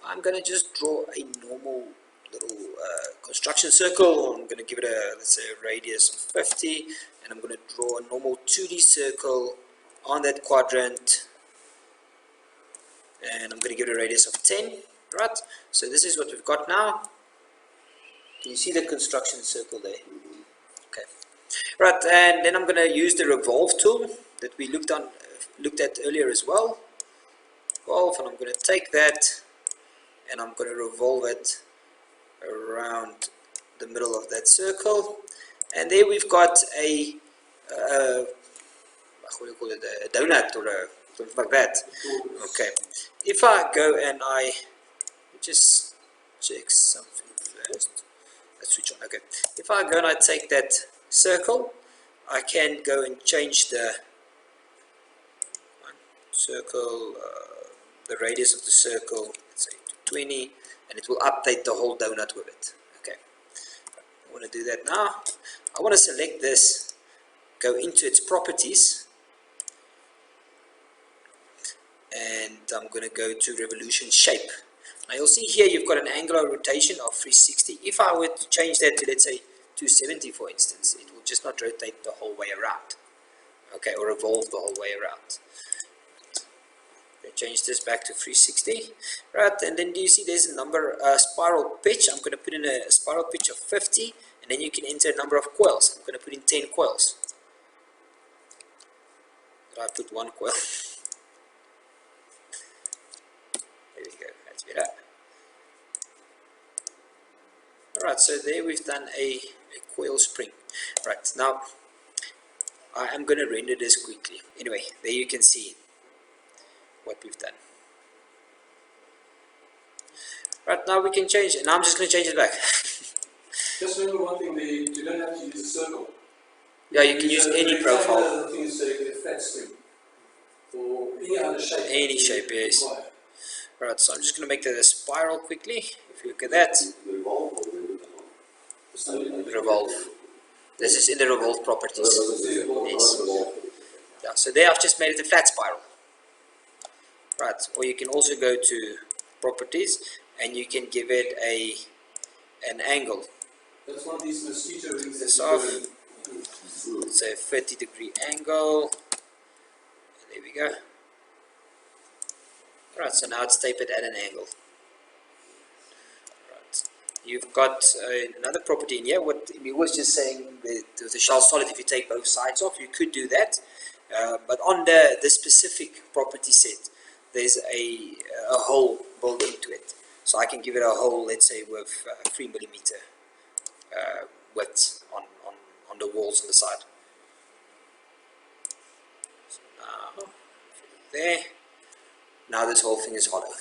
I'm going to just draw a normal little construction circle. I'm going to give it a, let's say, a radius of 50, and I'm going to draw a normal 2D circle on that quadrant, and I'm going to give it a radius of 10. Right, so this is what we've got now. Can you see the construction circle there? Okay. Right, and then I'm going to use the revolve tool that we looked at earlier as well. Revolve, and I'm going to take that and I'm going to revolve it around the middle of that circle, and there we've got a what do you call it, a donut or a something like that. Okay, if I go and I just check something first, let's switch on. Okay, if I go and I take that circle, I can go and change the circle, the radius of the circle, let's say to 20, and it will update the whole donut with it. Okay, I want to do that now. I want to select this, go into its properties, and I'm going to go to revolution shape. Now you'll see here you've got an angular rotation of 360. If I were to change that to, let's say, 270 for instance, it will just not rotate the whole way around. Okay, or revolve the whole way around. Change this back to 360, right? And then do you see there's a number, spiral pitch? I'm going to put in a spiral pitch of 50, and then you can enter a number of coils. I'm going to put in 10 coils. I put 1 coil. There we go. That's better. Alright, so there we've done a coil spring. Right, now I am going to render this quickly. Anyway, there you can see what we've done. Right, now we can change it. Now I'm just going to change it back. Just remember one thing, you don't have to use a circle. Yeah, you can use any profile. The thing is to get a flat string. Or any other shape. Any shape, yes. Right, so I'm just going to make that a spiral quickly. If you look at that. Revolve. This is in the revolve properties. Yes. Yeah, so there I've just made it a flat spiral. Right, or you can also go to properties and you can give it an angle. That's one of these mosquito rings. This off. Say a 30-degree angle. There we go. Right, so now it's tapered at an angle. Right, you've got another property in here. What we was just saying with the shell solid, if you take both sides off, you could do that. But on the specific property set, there's a hole built into it. So I can give it a hole, let's say, with 3mm width on the walls on the side. So now, there. Now this whole thing is hollow.